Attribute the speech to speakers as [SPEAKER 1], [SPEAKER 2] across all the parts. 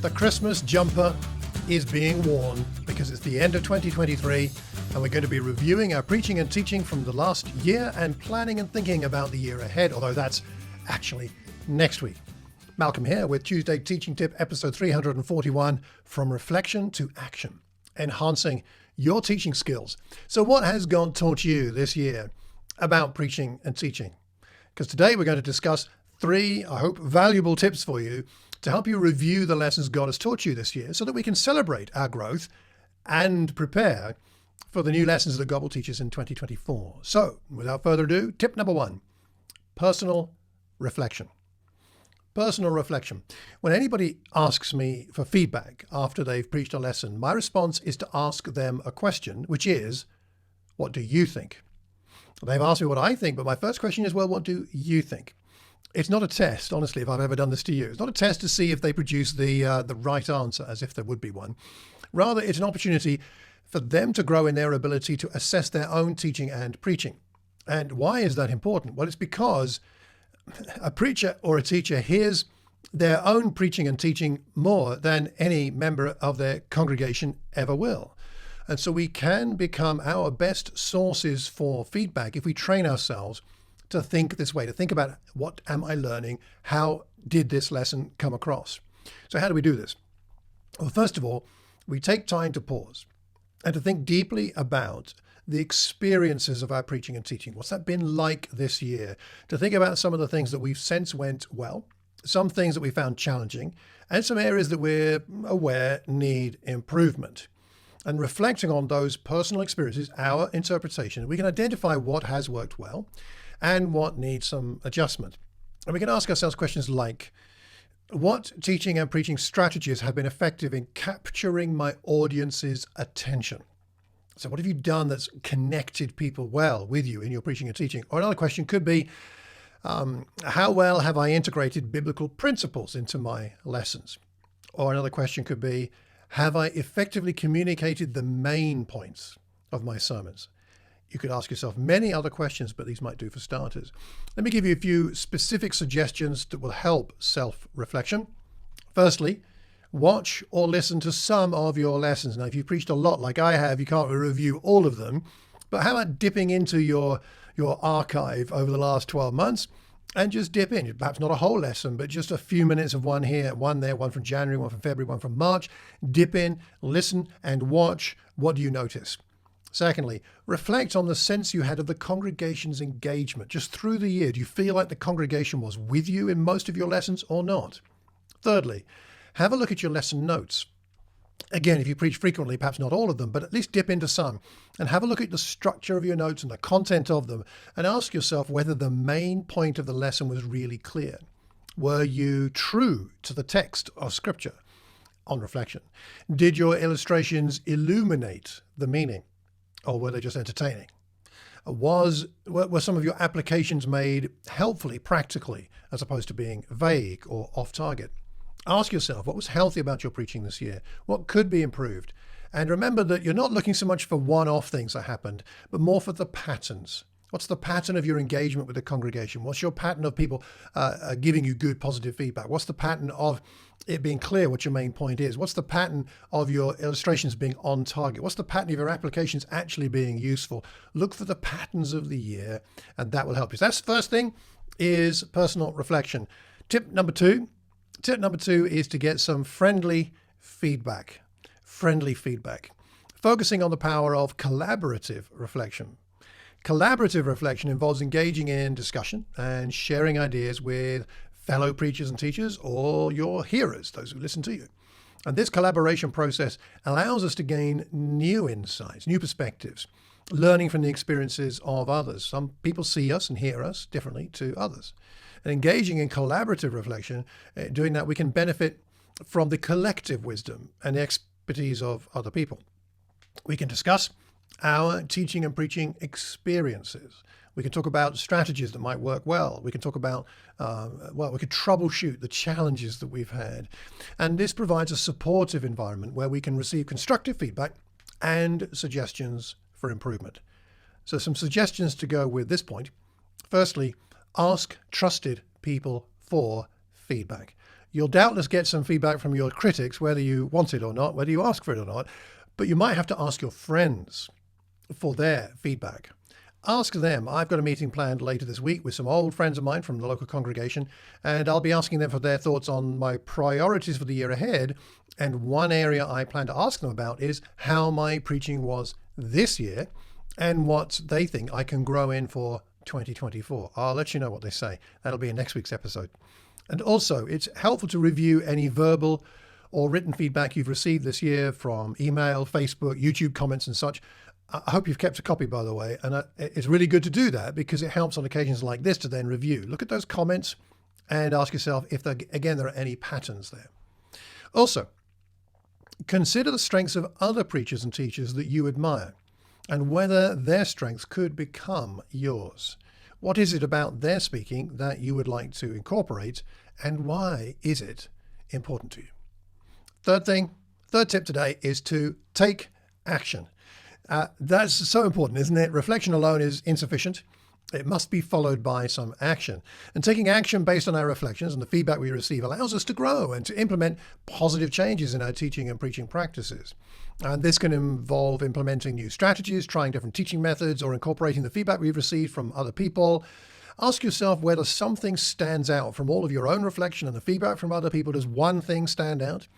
[SPEAKER 1] The Christmas jumper is being worn because it's the end of 2023 and we're going to be reviewing our preaching and teaching from the last year and planning and thinking about the year ahead, although that's actually next week. Malcolm here with Tuesday Teaching Tip, episode 341, From Reflection to Action, enhancing your teaching skills. So what has God taught you this year about preaching and teaching? Because today we're going to discuss 3, I hope, valuable tips for you to help you review the lessons God has taught you this year so that we can celebrate our growth and prepare for the new lessons that God will teach us in 2024. So without further ado, tip number 1, personal reflection. Personal reflection. When anybody asks me for feedback after they've preached a lesson, my response is to ask them a question, which is, what do you think? They've asked me what I think, but my first question is, well, what do you think? It's not a test, honestly, if I've ever done this to you. It's not a test to see if they produce the right answer, as if there would be one. Rather, it's an opportunity for them to grow in their ability to assess their own teaching and preaching. And why is that important? Well, it's because a preacher or a teacher hears their own preaching and teaching more than any member of their congregation ever will. And so we can become our best sources for feedback if we train ourselves to think this way, to think about what am I learning? How did this lesson come across? So how do we do this? Well, first of all, we take time to pause and to think deeply about the experiences of our preaching and teaching. What's that been like this year? To think about some of the things that we've sensed went well, some things that we found challenging, and some areas that we're aware need improvement. And reflecting on those personal experiences, our interpretation, we can identify what has worked well and what needs some adjustment. And we can ask ourselves questions like, what teaching and preaching strategies have been effective in capturing my audience's attention? So what have you done that's connected people well with you in your preaching and teaching? Or another question could be, how well have I integrated biblical principles into my lessons? Or another question could be, have I effectively communicated the main points of my sermons? You could ask yourself many other questions, but these might do for starters. Let me give you a few specific suggestions that will help self-reflection. Firstly, watch or listen to some of your lessons. Now, if you've preached a lot like I have, you can't review all of them, but how about dipping into your archive over the last 12 months and just dip in, perhaps not a whole lesson, but just a few minutes of one here, one there, one from January, one from February, one from March. Dip in, listen, and watch. What do you notice? Secondly, reflect on the sense you had of the congregation's engagement just through the year. Do you feel like the congregation was with you in most of your lessons or not? Thirdly, have a look at your lesson notes. Again, if you preach frequently, perhaps not all of them, but at least dip into some and have a look at the structure of your notes and the content of them and ask yourself whether the main point of the lesson was really clear. Were you true to the text of Scripture? On reflection, did your illustrations illuminate the meaning, or were they just entertaining? Were some of your applications made helpfully, practically, as opposed to being vague or off target? Ask yourself, what was healthy about your preaching this year? What could be improved? And remember that you're not looking so much for one-off things that happened, but more for the patterns. What's the pattern of your engagement with the congregation? What's your pattern of people giving you good, positive feedback? What's the pattern of it being clear what your main point is? What's the pattern of your illustrations being on target? What's the pattern of your applications actually being useful? Look for the patterns of the year, and that will help you. So that's the first thing, is personal reflection. Tip number 2 is to get some friendly feedback. Focusing on the power of collaborative reflection. Collaborative reflection involves engaging in discussion and sharing ideas with fellow preachers and teachers or your hearers, those who listen to you. And this collaboration process allows us to gain new insights, new perspectives, learning from the experiences of others. Some people see us and hear us differently to others. And engaging in collaborative reflection, doing that, we can benefit from the collective wisdom and the expertise of other people. We can discuss our teaching and preaching experiences. We can talk about strategies that might work well. We can talk about, we could troubleshoot the challenges that we've had. And this provides a supportive environment where we can receive constructive feedback and suggestions for improvement. So some suggestions to go with this point. Firstly, ask trusted people for feedback. You'll doubtless get some feedback from your critics, whether you want it or not, whether you ask for it or not, but you might have to ask your friends for their feedback. Ask them. I've got a meeting planned later this week with some old friends of mine from the local congregation, and I'll be asking them for their thoughts on my priorities for the year ahead. And one area I plan to ask them about is how my preaching was this year and what they think I can grow in for 2024. I'll let you know what they say. That'll be in next week's episode. And also, it's helpful to review any verbal or written feedback you've received this year from email, Facebook, YouTube comments and such. I hope you've kept a copy, by the way, and it's really good to do that because it helps on occasions like this to then review. Look at those comments and ask yourself if, there are any patterns there. Also, consider the strengths of other preachers and teachers that you admire and whether their strengths could become yours. What is it about their speaking that you would like to incorporate, and why is it important to you? Third tip today is to take action. That's so important, isn't it? Reflection alone is insufficient. It must be followed by some action. And taking action based on our reflections and the feedback we receive allows us to grow and to implement positive changes in our teaching and preaching practices. And this can involve implementing new strategies, trying different teaching methods, or incorporating the feedback we've received from other people. Ask yourself whether something stands out from all of your own reflection and the feedback from other people. Does one thing stand out?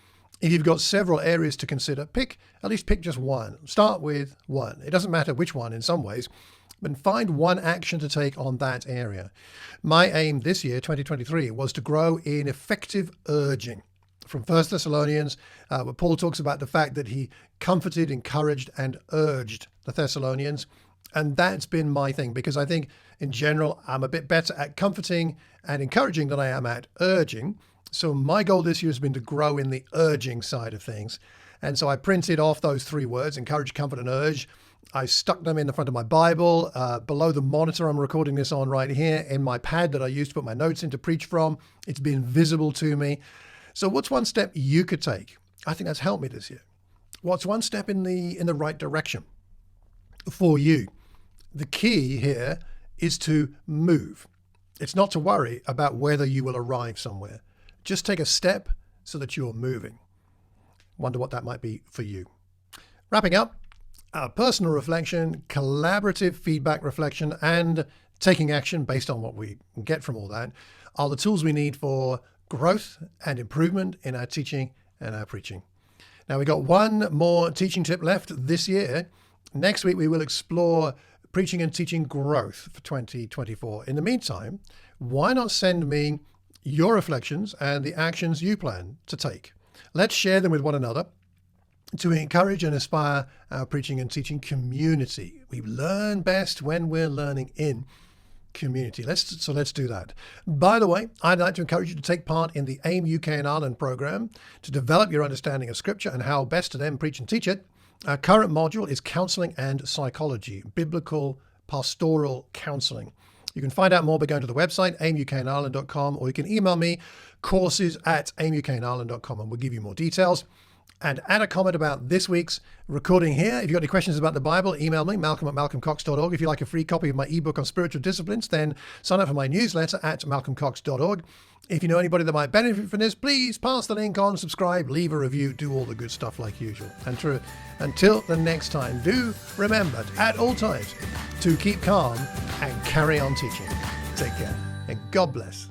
[SPEAKER 1] If you've got several areas to consider, at least pick just one. Start with one. It doesn't matter which one in some ways, but find one action to take on that area. My aim this year, 2023, was to grow in effective urging. From 1 Thessalonians, where Paul talks about the fact that he comforted, encouraged, and urged the Thessalonians. And that's been my thing, because I think in general, I'm a bit better at comforting and encouraging than I am at urging. So my goal this year has been to grow in the urging side of things. And so I printed off those three words, encourage, comfort, and urge. I stuck them in the front of my Bible, below the monitor I'm recording this on right here, in my pad that I used to put my notes in to preach from. It's been visible to me. So what's one step you could take? I think that's helped me this year. What's one step in the right direction for you? The key here is to move. It's not to worry about whether you will arrive somewhere. Just take a step so that you're moving. Wonder what that might be for you. Wrapping up, personal reflection, collaborative feedback reflection, and taking action based on what we get from all that are the tools we need for growth and improvement in our teaching and our preaching. Now, we've got one more teaching tip left this year. Next week, we will explore preaching and teaching growth for 2024. In the meantime, why not send me your reflections and the actions you plan to take? Let's share them with one another to encourage and inspire our preaching and teaching community. We learn best when we're learning in community. So let's do that. By the way, I'd like to encourage you to take part in the AIM UK and Ireland program to develop your understanding of Scripture and how best to then preach and teach it. Our current module is Counseling and Psychology, Biblical Pastoral Counseling. You can find out more by going to the website, aimukandIreland.com, or you can email me, courses@aimukandIreland.com, and we'll give you more details. And add a comment about this week's recording here. If you've got any questions about the Bible, email me, malcolm@malcolmcox.org. If you'd like a free copy of my ebook on spiritual disciplines, then sign up for my newsletter at malcolmcox.org. If you know anybody that might benefit from this, please pass the link on, subscribe, leave a review, do all the good stuff like usual. And until the next time, do remember at all times to keep calm and carry on teaching. Take care and God bless.